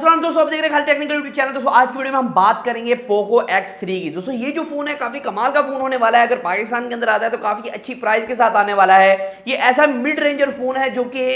अस्सलाम दोस्तों, आप देख रहे हैं खाली टेक्निकल यूट्यूब चैनल। दोस्तों आज की वीडियो में हम बात करेंगे पोको X3 की। दोस्तों ये जो फोन है काफी कमाल का फोन होने वाला है। अगर पाकिस्तान के अंदर आता है तो काफी अच्छी प्राइस के साथ आने वाला है। ये ऐसा मिड रेंजर फोन है जो कि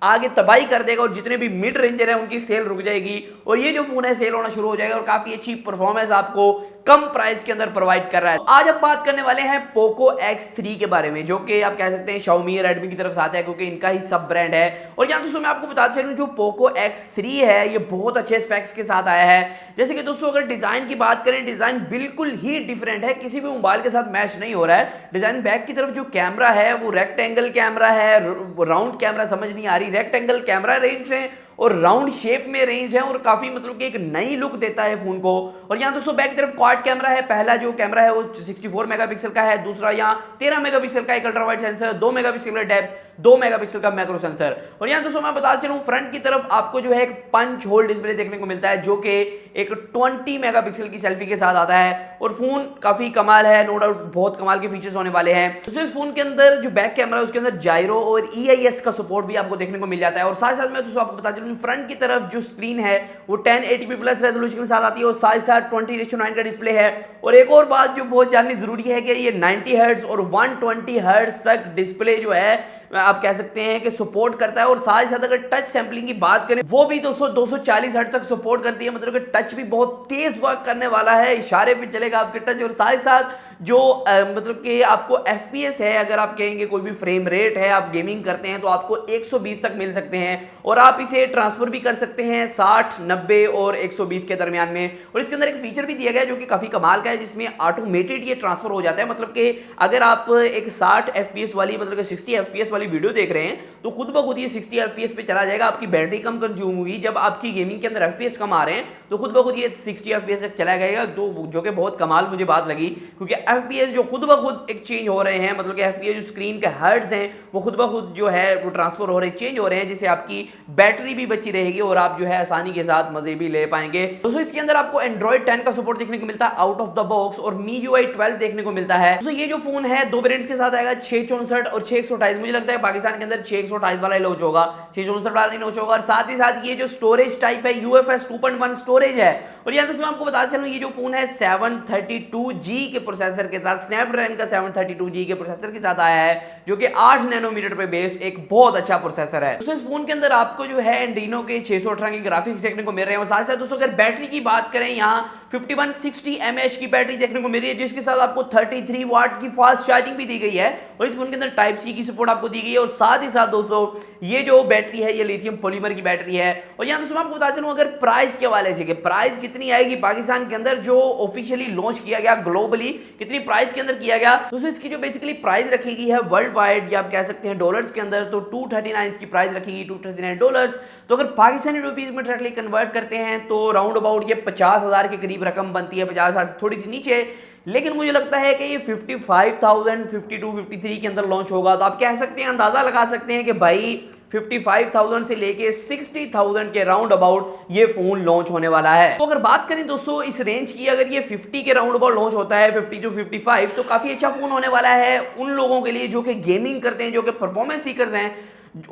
आगे तबाही कर देगा और जितने भी मिड रेंजर है उनकी सेल रुक जाएगी और ये जो फोन है सेल होना शुरू हो जाएगा और काफी अच्छी परफॉर्मेंस आपको कम प्राइस के अंदर प्रोवाइड कर रहा है। आज हम बात करने वाले हैं पोको X3 के बारे में, जो कि आप कह सकते हैं Xiaomi रेडमी की तरफ से आता है क्योंकि इनका ही सब ब्रांड है। और यहाँ दोस्तों मैं आपको बताते चलूं, जो पोको X3 है ये बहुत अच्छे स्पेक्स के साथ आया है। जैसे कि दोस्तों अगर डिजाइन की बात करें, डिजाइन बिल्कुल ही डिफरेंट है, किसी भी मोबाइल के साथ मैच नहीं हो रहा है। डिजाइन बैक की तरफ जो कैमरा है वो रेक्टेंगल कैमरा है, राउंड कैमरा समझ नहीं आ रही, रेक्टेंगल कैमरा रेंज है और राउंड शेप में रेंज है और काफी मतलब कि एक नई लुक देता है फोन को। और यहाँ दोस्तों बैक तरफ क्वाड कैमरा है। पहला जो कैमरा है वो 64 मेगापिक्सल का है, दूसरा यहाँ 13 मेगापिक्सल का एक अल्ट्रा वाइड सेंसर, 2 मेगापिक्सल का डेप्थ, 2 मेगापिक्सल का मैक्रो सेंसर। और यहाँ दोस्तों मैं बता चलूं, फ्रंट की तरफ आपको जो है एक पंच होल डिस्प्ले देखने को मिलता है जो कि एक 20 मेगापिक्सल की सेल्फी के साथ आता है और फोन काफी कमाल है, नो डाउट बहुत कमाल के फीचर्स होने वाले हैं। दोस्तों इस फोन के अंदर जो बैक कैमरा है उसके अंदर जायरो और EIS का सपोर्ट भी आपको देखने को मिल जाता है। और साथ साथ में दोस्तों आपको बता चलूं, फ्रंट की तरफ जो स्क्रीन है वो 1080p प्लस रेजोल्यूशन के साथ आती है और साथ साथ 20:9 का डिस्प्ले है। और एक और बात जो बहुत जाननी जरूरी है कि ये 90 हर्ट्ज और 120 हर्ट्ज तक डिस्प्ले जो है आप कह सकते हैं कि सपोर्ट करता है। और साथ ही साथ अगर टच सैंपलिंग की बात करें वो भी 240 हर्ट्ज तक सपोर्ट करती है, मतलब कि टच भी बहुत तेज वर्क करने वाला है, इशारे पे चलेगा आपके टच। और साथ ही साथ जो मतलब कि आपको FPS है, अगर आप कहेंगे कोई भी फ्रेम रेट है, आप गेमिंग करते हैं तो आपको 120 तक मिल सकते हैं और आप इसे ट्रांसफर भी कर सकते हैं 60, 90 और 120 के दरमियान में। और इसके अंदर एक फीचर भी दिया गया है जो कि काफी कमाल का है, जिसमें ऑटोमेटेड ये ट्रांसफर हो जाता है। मतलब कि अगर आप एक 60 FPS वाली मतलब कि 60 FPS वाली वीडियो देख रहे हैं तो खुद ब खुद ये 60 FPS पे चला जाएगा, आपकी बैटरी कम कंज्यूम हुई। जब आपकी गेमिंग के अंदर FPS कम आ रहे हैं तो खुद ब खुद ये 60 FPS तक चला जाएगा, जो कि बहुत कमाल मुझे बात लगी, क्योंकि FPS जो खुद ब खुद एक्सचेंज हो रहे हैं, मतलब कि FPS जो स्क्रीन के हर्ट्ज हैं वो खुद ब खुद जो है वो ट्रांसफर हो रहे हैं, चेंज हो रहे हैं, जिससे आपकी बैटरी भी बची रहेगी और आप जो है आसानी के साथ मजे भी ले पाएंगे। दोस्तों इसके अंदर आपको Android 10 का सपोर्ट देखने को मिलता है आउट ऑफ द बॉक्स और MIUI 12 देखने को मिलता है। दोस्तों ये जो फोन है दो वेरिएंट्स के साथ आएगा, 664 और 628। मुझे लगता है पाकिस्तान के अंदर 628 वाला लॉन्च होगा, 664 वाला नहीं लॉन्च होगा। और साथ ही साथ ये जो स्टोरेज टाइप है UFS 2.1 स्टोरेज है। और यहाँ दोस्तों मैं आपको बता चलूं, ये जो फोन है 732G के प्रोसेसर के साथ, स्नैपड्रैगन का 732G के प्रोसेसर के साथ आया है, जो कि 8 नैनोमीटर पे बेस्ड एक बहुत अच्छा प्रोसेसर है। दोस्तों इस फोन के अंदर आपको जो है एंड्रीनो के 618 के ग्राफिक्स देखने को मिल रहे हैं। और साथ साथ दोस्तों अगर बैटरी की बात करें, यहाँ 5160 mAh की बैटरी देखने को मिल रही है, जिसके साथ आपको 33 वाट की फास्ट चार्जिंग भी दी गई है। और इस फोन के अंदर टाइप C की सपोर्ट आपको दी गई है। और साथ ही साथ दोस्तों ये जो बैटरी है ये लिथियम पॉलीमर की बैटरी है। और यहाँ दोस्तों मैं आपको बता चलूं, अगर प्राइस के हवाले से कि प्राइस कितनी आएगी पाकिस्तान के अंदर, जो ऑफिशियली लॉन्च किया गया ग्लोबली कितनी प्राइस के अंदर किया गया, दोस्तों इसकी जो बेसिकली प्राइस रखी गई है वर्ल्ड वाइड या आप कह सकते हैं डॉलर्स के अंदर, तो 239 इसकी प्राइस रखी गई, $239। तो अगर पाकिस्तानी रुपीज में डायरेक्टली कन्वर्ट करते हैं तो राउंड अबाउट ये 50,000 के करीब रकम बनती है, 50,000 थोड़ी सी नीचे। लेकिन मुझे लगता है कि ये 55,000, 52, 53 के अंदर लॉन्च होगा। तो आप कह सकते हैं, अंदाजा लगा सकते हैं कि भाई 55,000 से लेके 60,000 के राउंड अबाउट ये फोन लॉन्च होने वाला है। तो अगर बात करें दोस्तों इस रेंज की, अगर ये 50 के राउंड अबाउट लॉन्च होता है, 50 to 55, तो काफी अच्छा फोन होने वाला है उन लोगों के लिए जो कि गेमिंग करते हैं, जो कि परफॉर्मेंस सीकर्स हैं।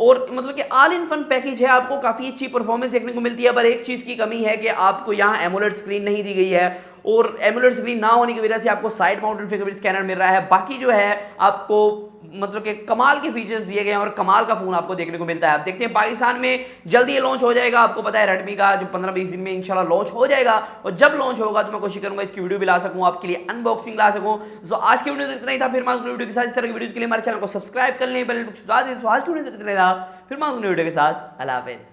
और मतलब कि ऑल इन फन पैकेज है, आपको काफी अच्छी परफॉर्मेंस देखने को मिलती है। पर एक चीज की कमी है कि आपको यहाँ एमोलेड स्क्रीन नहीं दी गई है और एमोलेड स्क्रीन ना होने की वजह से आपको साइड माउंटेड फिंगरप्रिंट स्कैनर मिल रहा है। बाकी जो है आपको मतलब कि कमाल के फीचर्स दिए गए हैं और कमाल का फोन आपको देखने को मिलता है। आप देखते हैं पाकिस्तान में जल्दी ये लॉन्च हो जाएगा, आपको पता है रेडमी का जो 15-20 दिन में इंशाल्लाह लॉन्च हो जाएगा। और जब लॉन्च होगा तो मैं कोशिश करूंगा इसकी वीडियो भी ला सकूं, आपके लिए अनबॉक्सिंग ला सकूं। सो आज की वीडियो इतना ही था, फिर मैं अगली वीडियो के साथ इस तरह की वीडियोस के लिए हमारे चैनल को सब्सक्राइब कर लें, आज की वीडियो इतना ही था, फिर मैं अगली वीडियो के साथ। अल्लाह हाफिज़।